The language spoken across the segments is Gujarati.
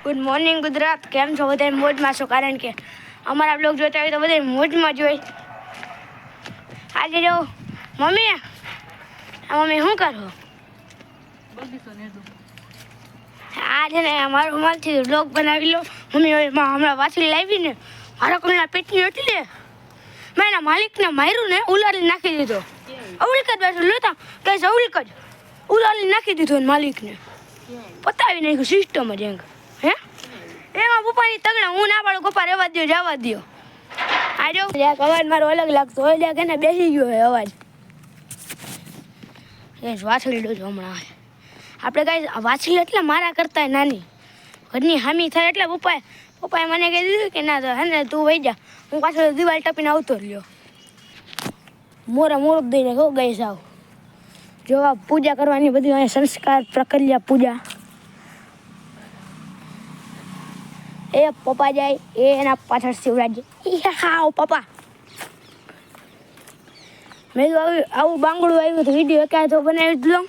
Good morning Gujarat. કેમ છો બધા? મોજમાં છો? કારણ કે અમારા બ્લોગ જોતા હોય તો બધા મોજમાં જ હોય. આજે જો મમ્મી શું કરો? આજે ને અમારું મારથી બ્લોગ બનાવી લો. મમ્મી હમણાં વાસળી લાવી ને મારા કોલના પેટની એટલે મેં એના માલિકને માર્યું ને ઉલારી નાખી દીધો. અવલિક જ બેઠો લેતા કઈ અવલિક જ ઉલારી નાખી દીધો ને માલિકને પતાવી નાખ્યું સિસ્ટમ જ એમ. હે એમાં પપ્પાની તગડા હું ના પાડું. પપ્પા રહેવા દો, જવા દો. આ જો અવાજ મારો અલગ લાગતો હોય કે ને બેસી ગયો હોય અવાજ. એ વાછળી દો છો હમણાં. આપણે કાંઈ વાછળી એટલે મારા કરતા નાની ઘરની હામી થાય એટલે પપ્પાએ મને કહી દીધું કે ના હે ને તું વહી જા, હું પાછળ દિવાલ ટપીને આવતો રહ્યો. મોરક દઈને હો ગઈ સાવ. જો આ પૂજા કરવાની બધી અહીંયા સંસ્કાર પ્રક્રિયા પૂજા. એ પપ્પા જાય એના પાછળ શિવરાજ હાવ પપ્પા. મેં તો આવું બાંગડું આવ્યું તો વિડીયો એકાદ તો બનાવી જ લો.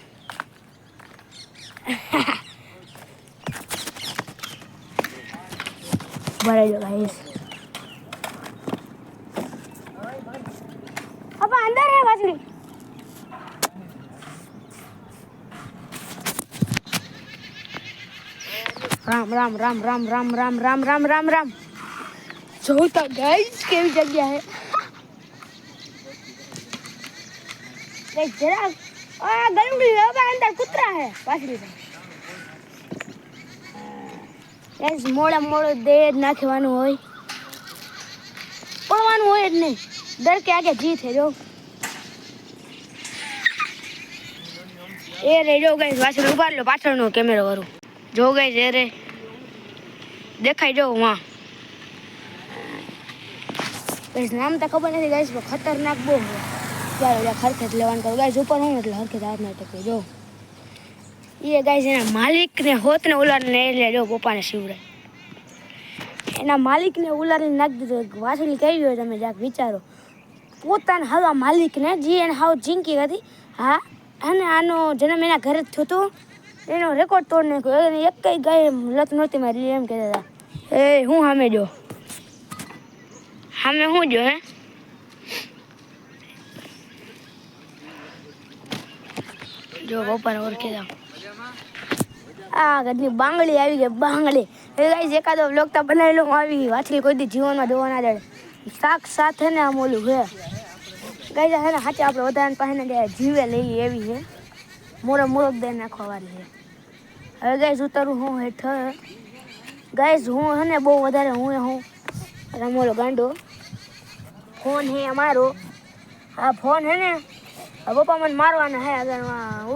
ભરાઈ જો ગાઈસ. પપ્પા અંદર હે વાસળી. રામ રામ રામ રામ રામ રામ રામ રામ રામ રામ. જોતા ગાઈસ કેવી જગ્યા હે. देख जरा गलुड़ी अब अंदर कुतरा है पाछली में. गाइस मोड़ा दे नाखવાનું હોય પડવાનું હોય જ નહીં. ડર કે આગે જીત है जो એ રે જો ગાઈસ પાછળ ઉભા લો. પાછળનો કેમેરો વાળું જો ગાઈસ એ રે દેખાય જો વાં. ગાઈસ નામ તો ખબર નથી ગાઈસ પણ ખતરનાક બહુ છે. ત્યારે હરખત લેવાનું કરું ગાઈસ ઉપર હું એટલે હરખત હાથ ના ટકે. જો એ ગાઈસ એના માલિકને હોતને ઉલારીને એટલે જો પપ્પાને શિવરાય એના માલિકને ઉલારીને નાખી દીધો. વાસળી કહી હોય તમે જાક વિચારો. પોતાના હવા માલિકને જે એને હાવ ચીંકી હતી. હા અને આનો જન્મ એના ઘરે જ થયો હતો. એનો રેકોર્ડ તોડ નાખ્યો. એને એક કઈ ગાય લત નહોતી મારી એમ કહેતા હતા. એ હું સામે જો સામે હું જો હે જો પપ્પાને ઓળખી જાવ. આ ઘરની બાંગડી આવી ગઈ. બાંગડી એ ગાઈસ એકાદો બ્લોગ તો બનાવી લઉં. આવી વાછલી કોઈ દી જીવનમાં જોવા ના જાય. શાક સાથે ને આમ ઓલું છે ગાઈસ હે ને સાચે આપણે વધારે પાસે ને જીવે લઈએ એવી છે. મોરક દઈ નાખવા વાળી છે. હવે ગાઈસ ઉતરું હું હેઠળ. ગાઈસ હું હે ને બહુ વધારે હું રમોલો ગાંડો ફોન હે અમારો. આ ફોન હે ને પપ્પા મને મારવાના હે. અગર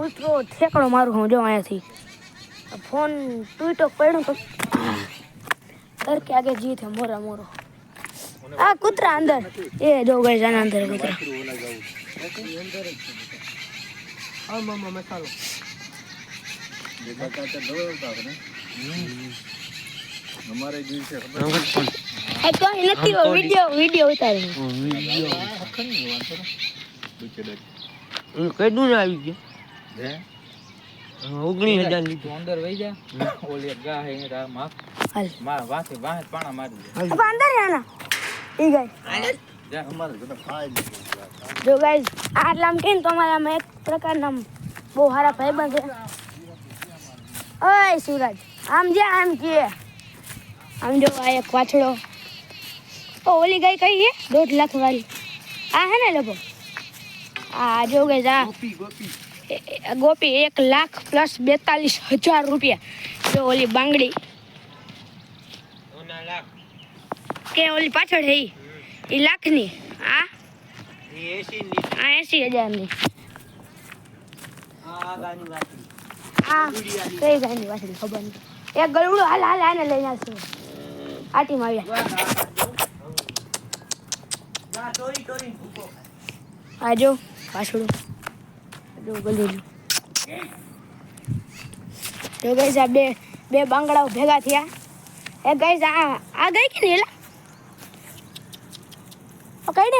ઉતરો ઠેકડો મારું હું જો અહીંયાથી. ફોન તૂટો પડ્યું તો ઘર કે આગે જીત હે. મોરો આ કૂતરા અંદર એ જો ગઈ આના અંદર કૂતરા. हमारे दिल से तो इनती वीडियो उतारे કઈ દૂર આવી ગયો હે 19000 લીધું અંદર વઈ જા. ઓલી ગા હે રા માફ હાલ વાસે પાણા મારી દે. अब अंदर है ना ई गाइस જા અમારે તો ફાઈલ जो गाइस आटलाम के तो हमारा में एक प्रकार नाम बહુ સારા ભાઈબંધ છે. ઓય સુરજ આમ કિએ આમ જો આ એક વાછડો. ઓ ઓલી ગાય કઈ છે 1.5 લાખ વાળી. આ હે ને લગો આ જો ગાઈસ આ ગોપી 1 લાખ પ્લસ 42,000 રૂપિયા. જો ઓલી બાંગડી ઓના લાખ કે ઓલી પાછળ હે ઈ લાખની. આ એ 80 ની આ 80,000 ની. આ ગાની વાત આ કઈ ગાયની વાછડી ખબર નહીં. એક ગળુડો હાલ આને લઈને આવશે. આટી માવ્યા આ જો વાછડું જો ગળુડું. જો ગાઈસ આ બે બાંગડાઓ ભેગા થયા. એ ગાઈસ આ ગઈ કે નહીં એલા કઈ ને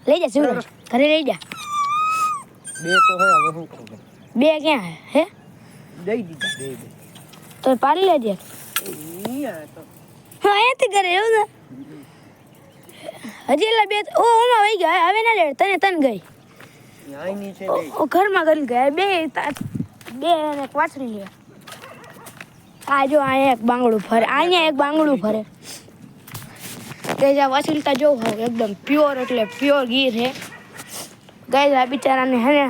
લઈ જા સુરજ ઘરે લઈ જા. બે તો હે હવે શું કરું બે ક્યાં હે દઈ દીધા બે તો પાડી લેજે. અહીંયા તો હા અહીંયાથી કરે એવું ને. હજી એલા બે ઓ ઓમાં વહી ગયા હવે ના લે તને ગઈ અહીંની છે બે ઓ ઘરમાં કરીને ગયા બે બે ને એક વાછડી લે. આ જો અહીંયા એક બાંગડું ફરે અહીંયા એક બાંગડું ફરે કે જ્યાં વાછડી તા જોઉં હોવ એકદમ પ્યોર એટલે પ્યોર ગીર હે ગાય આ બિચારાને હે ને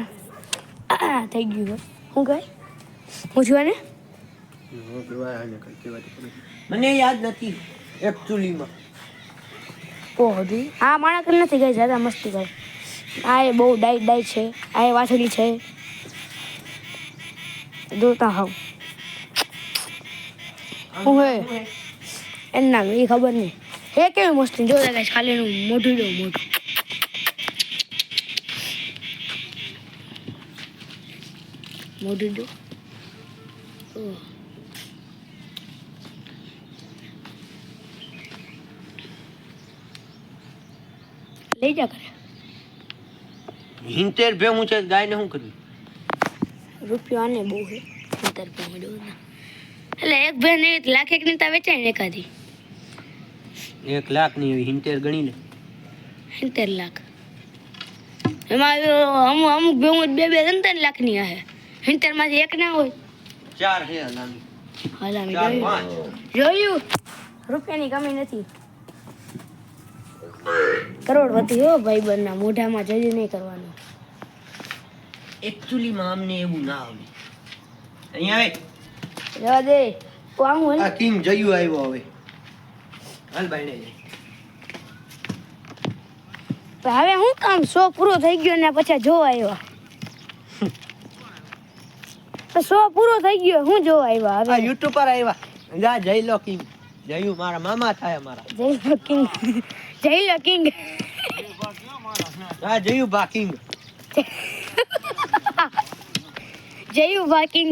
થઈ ગયું હું ગઈ હું છું ને મને યાદ નથી એકચ્યુઅલીમાં ઓહો આ માણસ નથી ગઈ જ્યાદા મસ્તી કરે આ એ બહુ ડાઈ છે આ એ વાછડી છે જોતા હોવ હું હે એનું નામ એ ખબર નહીં હે કેવી મસ્તી જોતા ગાઈસ ખાલી એનું મોઢું જો મોઢું મોઢું જો લઈ જા કરે હિંતેર ભેગું છે ગાયને શું કર્યું રૂપિયો આને બહુ હે અંતર પણ એટલે એક ભે નહીં લાખ એક ની તા વેચાય ને એકાદી 1 લાખ ની એવી હિંતેર ગણી લે 70 લાખ એમાં અમુક ભેગું 2-3 લાખ ની હે 70 માંથી એક ના હોય 4 છે નાની હાલામી 4 5 જોયું રૂપિયાની કમી નથી કરોડપતિ હો ભાઈ બંના મોઢામાં જજ નહીં કરવાનું એકચ્યુઅલીમાં અમને એવું ના આવે અહીંયા આવે જવા દે ઓ આવું આ કિંગ જયું આવ્યો હવે હાલ બાઈને હવે હું કામ 100 પૂરો થઈ ગયો ને પછી જોવા આવ્યા તો 100 પૂરો થઈ ગયો હું જોવા આવ્યા આ હવે યુટ્યુબ પર આવ્યા જા જઈ લો કિંગ જયું મારા મામા થાય મારા જય લો કિંગ હા જયું બા કિંગ જયુ વાકિંગ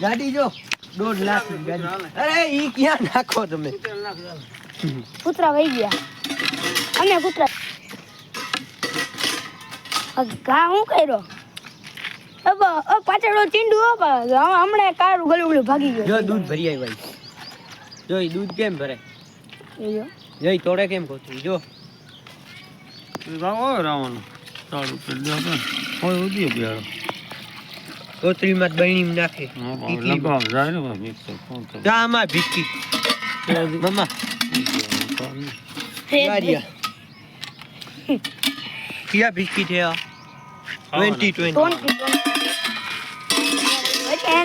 ગાડી જો 1.5 લાખ ની ગાડી અરે ઈ ક્યાં નાખો તમે કૂતરા વહી ગયા અને કૂતરા ઘા હું કર્યો પાછળ ચીંડું હમણાં કારું ગલું ભાગી ગયો જો દૂધ ભરી આવી જો ઈ દૂધ કેમ ભરે એ જો જોઈ તોડે કેમ કોતું જો રાવણ સારું કરી દે કોઈ ઉધી બિયારો કોતરીમાં બહેણી નાખે લગાવ જાય ને મિક્સ ફોન તો જા આમાં ભીકી મમ્મા ગાડિયા કિયા ભીકી છે આ 2020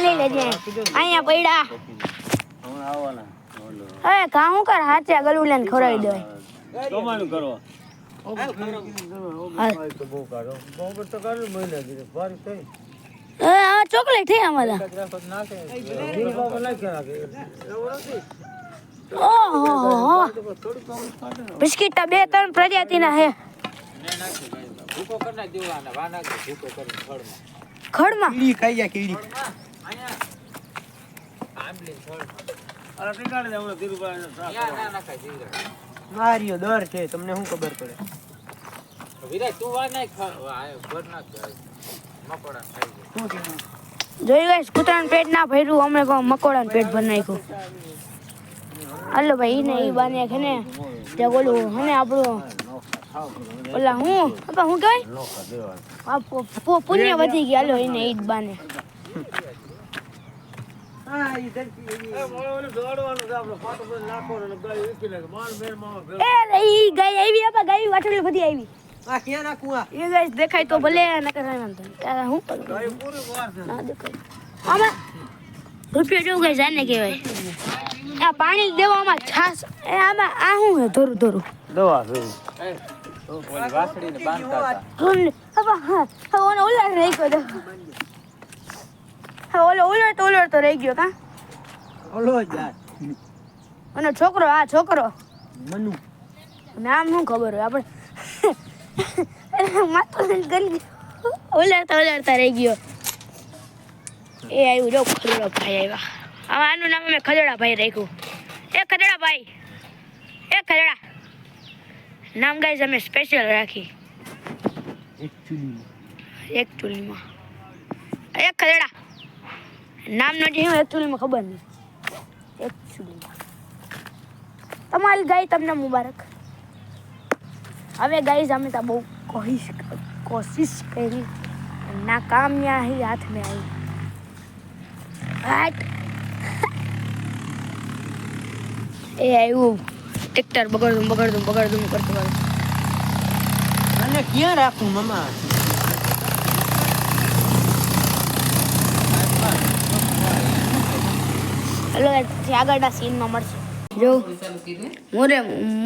લઈ લેજે અહીંયા પડ્યા હમણાં આવવાના હવે ઘા હું કર હાથે ગલું લઈને ખવડાવી દે કમાણું કરવા ચોકલેટ થઈ અમારા ઓહો બિસ્કિટ 2-3 પ્રજાતિના હે ખડમાં કીડી ખાઈ જાય કીડી માર્યો દર છે તમને શું ખબર પડે જોઈ ગઈશ કૂતરાનું પેટ ના ભર્યું અમે કહો મકોડાનું પેટ ભરી નાખ્યું હાલો ભાઈ ઈને ઈ બાને છે ને ત્યાં બોલું હને આપણું ઓલા હું કહેવાય પુણ્ય વધી ગયા હાલો ઈને ઈ બાને ઈ ગાય આવી આપા ગાય વાટડી બધી આવી આ ક્યાં નાખું આ એ ગાઈસ દેખાય તો ભલે નકર વાંધો નહીં તારા હું કરું ના દેખાય આમાં રૂપિયો જેવું ગાઈસ આને કહેવાય આ પાણી દેવામાં છાસ એ આમાં આ શું હે ધોરું દવા વાસળીને બાંધતા હતા ઓલો ઉલાડ રહી ગયો ઓલો ઉલટ તો રહી ગયો કા ઓલો યાર અને છોકરો મનુ નામ શું ખબર હોય આપણે માથું ગલી ઉલાડતા રહી ગયો એ આવ્યું જો ખદડા ભાઈ આવ્યા હવે આનું નામ અમે ખદડા ભાઈ રાખ્યું એ ખદડા ભાઈ એ ખદડા નામ ગાઈસ અમે સ્પેશિયલ રાખી એકચ્યુઅલીમાં એક ખદેડા નામનો જે એકચ્યુઅલીમાં ખબર નહીં એકચ્યુઅલી તમારી ગાય તમને મુબારક હવે ગાઈઝ અમે તો બહુ કોશિશ કરી નાકામયા ही हाथ में आई હાટ એ આવ્યું ટ્રેક્ટર બગડતું કરતું અને ક્યાં રાખું મામા હલો આગળના સીનમાં મળશે જો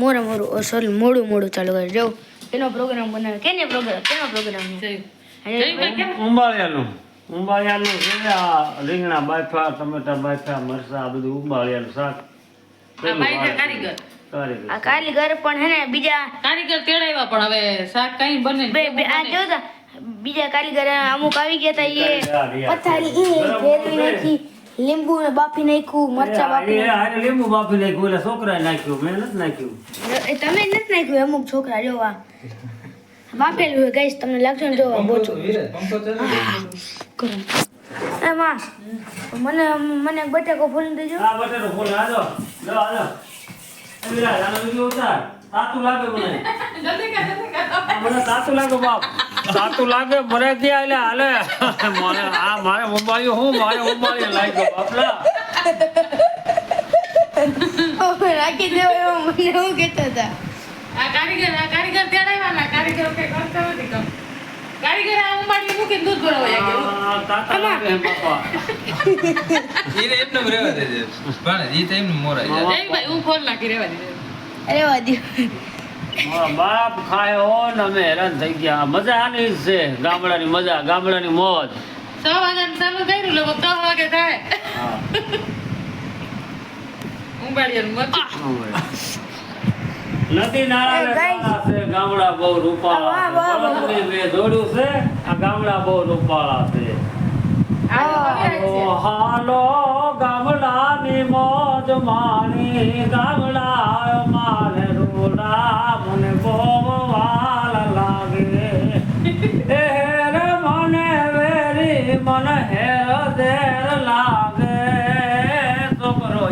મોડું ચાલુ કરે જો એનો પ્રોગ્રામ બનાવે કેનો પ્રોગ્રામ ઉંબાળિયાનું છે આ રીંગણા બાફા ટમેટા બાફા મરચા આ બધું ઉંબાળિયાનું શાક આ કારીગર પણ હે ને બીજા કારીગર તેડાવ્યા પણ હવે શાક કઈ બને આ જો તા બીજા કારીગર અમુક આવી ગયા તા એ પથારી ફેરવી નાખી લીંબુ ને બાફી નાખ્યું મરચા બાફી નાખ્યું લીંબુ બાફી નાખ્યું એટલે છોકરાએ નાખ્યું મેં નથી નાખ્યું તમે નથી નાખ્યું અમુક છોકરા જોવા બાફેલું હોય ગાઈસ તમને લાગશે ને જોવા બોચો એમાં મને એક બટાકો ફોલી દેજો આ બટેટો ફોલ આજો એલા જાનો વિડિયો ઉતાર તાતું લાગે મને મને તાતું લાગે બાપ તાતું લાગે મરે ગયા એટલે હાલે મને આ મારે મોબાઈલ લાગ્યો બાપલા રાખી દેવો એવો મને હું કહેતા હતા આ કારીગર તેડાવ્યા કારીગર કે કરતા નથી કામ કારીગર આ ઉંબાડી મૂકીને દૂધ ભરાવા ગયા તાતા લાગે બાપા ઈને એમને રહેવા દેજે પણ ઈ તો એમને મોરાઈ જાય જય ભાઈ હું ફોન નાખી રહેવા દીધો અરે વાદી મારા બાપ ખાયો ને અમે હેરાન થઈ ગયા મજા આની જ છે ગામડાની મજા ગામડાની મોજ 6 વાગ્યાનું ચાલુ કર્યું લોકો 3 વાગે થાય હા ઉંબાડીનું મત નદી નાળા છે ગામડા બહુ રૂપાળા છે મેં જોડ્યું છે આ ગામડા બહુ રૂપાળા છે હાલો ગામડાની મોજ માણી ગામડા મારે રોડા મને બહુ વાલ લાગે હેર મને વેરી મને હેર દેર લાગે છોકરો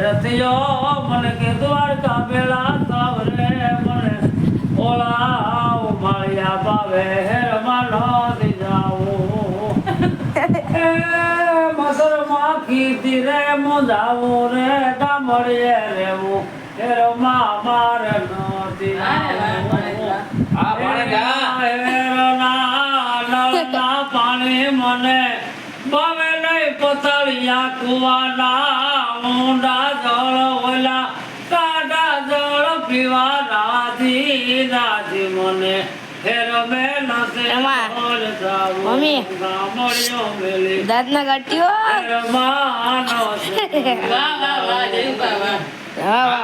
રથિયો મને કે દ્વારકા બેડા સાવરે મને ઓલા માળિયા બાવે હેર માનો જાવું મસર માખી તીરે મુજાવું રે ગામડીએ રેવું હેર માર નદી નળના પાણી મને બાવે નહીં પતળિયા કુવાના ઊંડા જળ ઓલા કાડા જળ પીવા રાજી મને હેર મેં નસે ઓલ જાવું મમ્મી. ગામડિયો મેલી દાંત ના કાઢ્યો હેર માનો વાહ જય બાબા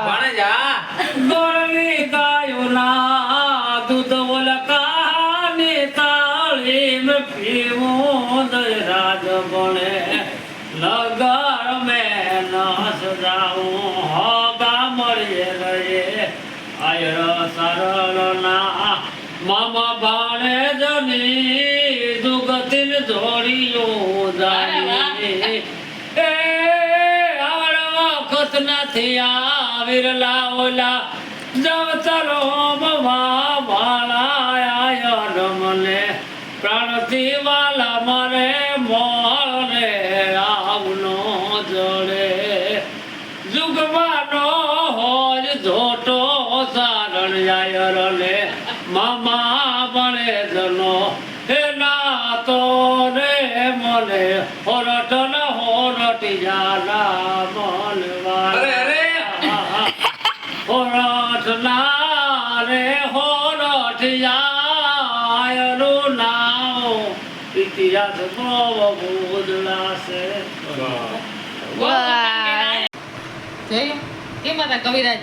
ભાણે જા ગોળવી ગાયુના દૂધ ઓલકાની તાળી મેં પીવું દયરાજ બણે નગર મેં ન સજાવું હો ગામડીએ રહીએ આયર સરળ ના મામા ભાણે જની દુગતિન જોડીઓ જાણી એ વખત નથી આ વિરલા ઓલા જવતરો વાળા મને પ્રાણથી વાલા મારે મોળને આવનો જડે જુગવાનો હોજ ધોટો સારણ આયર ને મામા બણે જનો હે નાતો રે મને હોરટ ન હોરટી જાના મનવા અરે હોરટ ના રે હોરટ જાયરું નામ ઇતિહાસ બહુ બુદલા છે જોયું કેમ હતા કવિરાજ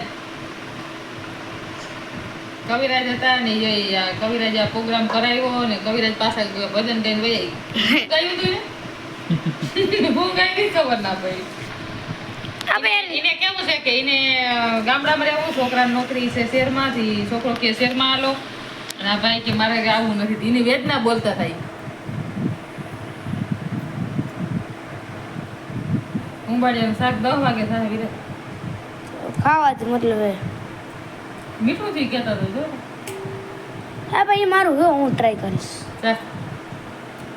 હતા ને કવિરાજ આ પ્રોગ્રામ કરાવ્યો ને કવિરાજ પાસે ભજન ગાઈને વહી ગયું તું ને હું કઈ ખબર ના પડી એને કેવું છે કે એને ગામડામાં રહેવું છોકરાની નોકરી છે શહેરમાંથી છોકરો કે શહેરમાં આલો અને આ ભાઈ કે મારે આવું નથી એની વેદના બોલતા થાય ઉંબાડિયાનું શાક 10 વાગે થાય વીરે. ખાવાથી મતલબ હે. મીઠું થી કહેતા તો જો. હા ભાઈ મારું હે હું ટ્રાય કરીશ. ચાલ.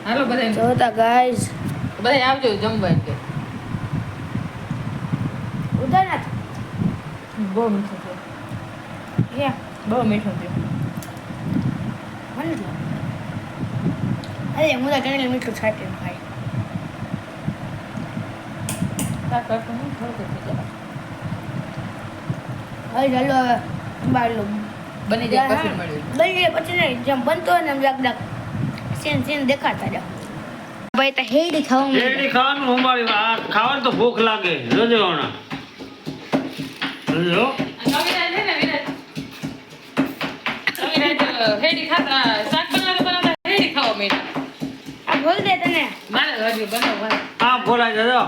હાલો બધાય જોતા ગાઈસ બધાય આવજો જમવા એટલે. ઉદાહરણ બહુ મીઠું છે. બહુ મીઠું છે. મને અરે હું તો ઘણી મીઠું છાંટીને ખાઈ. શાક કરતું નહીં થોડું થઈ જાય. હવે ચાલો હવે બાળલું બની જાય પછી મળ્યું. બની જાય પછી નહીં જેમ બનતો હોય ને એમ ડાક ડાક સીન સીન દેખાતા જાવ. ભાઈ તો હેડી ખાવા શેરડી ખાવાનું ઉંબાળી આ ખાવાનું તો ભૂખ લાગે જોજો હમણાં જોજો કવિરાજ છે ને વિરાજ. કવિરાજ હેડી ખાતા શાક બનાવતા હેડી ખાવા માંડ્યા. આ બોલ દે તને મારે હજી બનાવવા. આ ફોલાઈ જજો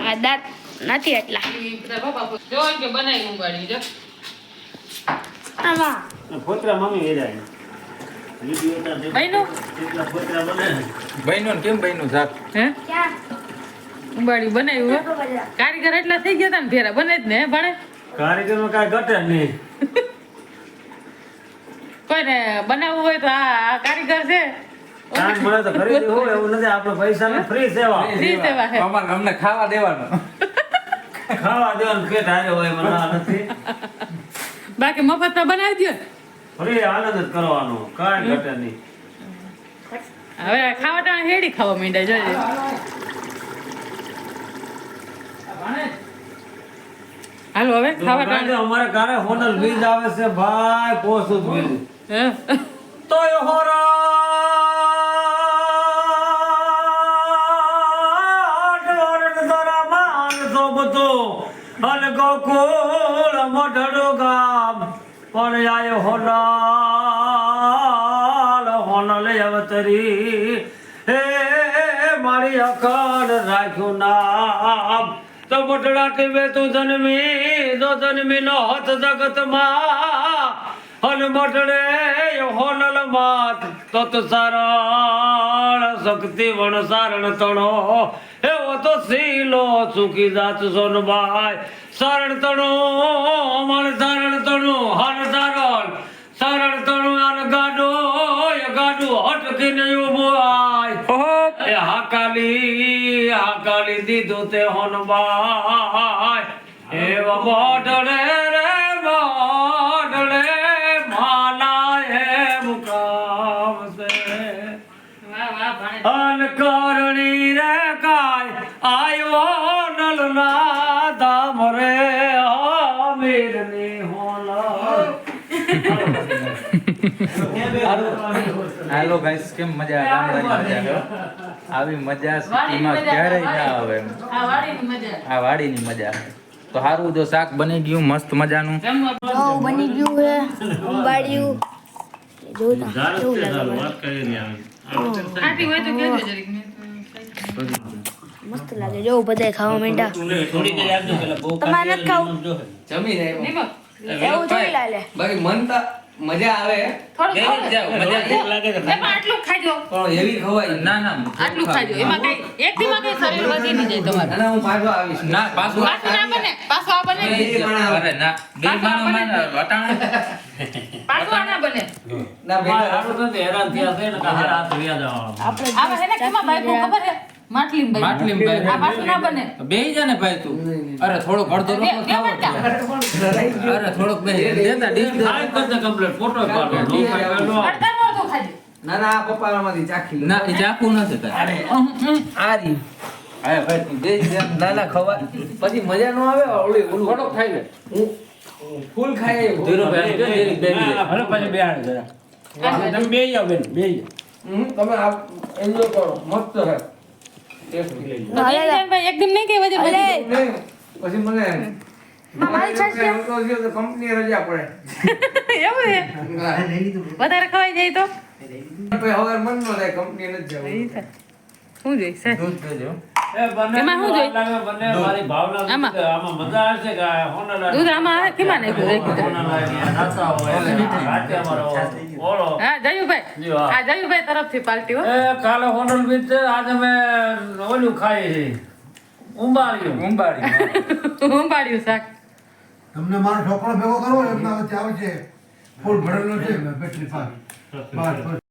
આ દાંત નથી એટલા બધા બાપા જો કે બનાવી ઉંબાડી જો. આમાં ફોતરા મમ્મી વેરાય બન્યું? એટલા ફોતરા બને બહેનું કેમ બહેનું શાક હે ક્યાં ઉંબાડી બનાવ્યું હે. કારીગર એટલા થઈ ગયા તા ને ફેરા બને જ ને હે ભણે. કારીગરમાં કાંઈ ઘટે નહીં કોઈને બનાવવું હોય તો આ કારીગર છે. કામ મળે તો ખરીદી હોય એવું નથી આપણે પૈસા ને ફ્રી સેવા ફ્રી સેવા છે. અમારે અમને ખાવા દેવાનું ખાવા દેવાનું પેટ હારે હોય મને આ નથી બાકી મફતમાં બનાવી દો. ફ્રી આનંદ જ કરવાનો કાંઈ ઘટે નહીં હવે ખાવા ટાણે હેડી ખાવા માંડ્યા જોજે. હાલો હવે ખાવા ટાણે અમારે કારે હોનલ બીજ આવે છે ભાઈ પોસું બીજ હે? તો અને ગોકુળ મોઢડું ગામ પણ આયો હોનાલ હોનલ અવતરી હે મારી અકલ રાખ્યું નામ તો મોટડા ટીવે તું જન્મી જો જન્મી નો હત જગતમાં અને મોટડે હોનલ માત તો સારણ શક્તિ વણ સારણ તણો એવો તો સીલો ચૂકી જાત સોનબાઈ સારણ તણું મણ સારણ તણું હન સારણ તણું અન ગાડો એ ગાડું હટકીને ઉભો આય એ હાકાલી દીધું તે હોનબાઈ એવા મોઢડે રે મોઢડે માલા એ મુકામ છે વાહ વાહ ભાણે. અન કરણી રે કાય આયો નલના ધામ રે અમીર ની હાલો ગાઈસ કેમ મજા ગામડાની મજા આવી મજા સિટીમાં ક્યારેય ના આવે એમ. આ વાડીની મજા. આ વાડીની મજા તો સારું જો શાક બની ગયું મસ્ત મજાનું જમવા જો બની ગયું હે ઉંબાડિયું જોતા કેવું લાગે ખાટી હોય તો કહેજો જરીક ને. મસ્ત લાગે જો બધાય ખાવા માંડ્યા તમારે નથી ખાવું જમી જાય નિમક. એવું થોડી લાલે બાકી મન તો મજા આવે થોડું બેહી જ જાઓ, મજા જ લાગે છે એમાં આટલું ખાજો. પણ એવી ખવાય ના ના આટલું ખાજો. એમાં કઈ એક દીમાં કઈ શરીર વધી નહીં જાય તમારું. અને હું પાછો આવીશ ના પાછું પાછું ના બને. પાછું આ બને. અરે ના બે માનો માનો વટાણા પાછું આ ના બને. ના મારે બેટા હારું નથી હેરાન થયા છે ને કે હારા હાથ વ્યા જવાનું આપણે આમાં છે ને કેમાં બાઈકું ખબર છે? માટલીમ બાઈકું. માટલીમ બાઈકું. આ પાછું ના બને. બેહી જા ને ભાઈ તું અરે થોડોક અડધો બે રોટલો બે ખાવો મિનિટ. અરે થોડોક બેહી દેતા ડીશ દે કાંઈ કરતા કમ્પ્લીટ ફોટો પાડો નો પાડો અડધા મોઢું ખાજો. ના ના આ પપ્પામાંથી ચાખી લો ના એ ચાકુ નથી તારે આ રી અરે ભાઈ તું દે ના ના ખવાય પછી મજા ન આવે ઓલી ઓલું થોડોક ખાઈ લે હું ફૂલ ખાઈ ધીરુભાઈ જો ધીરે બેહી જા. હવે પછી બેહાડ જરા તમે બે જાવ બેન બે તમે આ એન્જોય કરો મસ્ત છે ટેસ્ટી તો જયંતભાઈ એકદમ નહીં કે વજન વધી જાય. નહીં પછી મને મારી છાશ કેમ? કંપની રજા પડે એવું છે? વધારે ખવાઈ જાય તો પછી હવે મન ન થાય કંપની નથી જવું શું જોઈ સાહેબ? દૂધ દેજો એ બંને એમાં શું જોઈ? લાગે બંને મારી ભાવના આમાં? છે, આમાં મજા આવશે કે હોનલ દૂધ આમાં કેમાં નાખ્યું? હોનલ નાતા હોય રાતે અમારો બોલો હા જયુભાઈ જી હા. આ જયુભાઈ તરફથી પાર્ટી હો એ કાલે હોટલ બીચ છે આજે અમે ઓલું ખાઈ છે ઉંબાળિયું ઉંબાડી હું પાડ્યું શાક તમને મારો ઢોકળો ભેગો કરવો એમના વચ્ચે આવે છે ફૂલ ભરેલો છે બેટરી પાસ બસ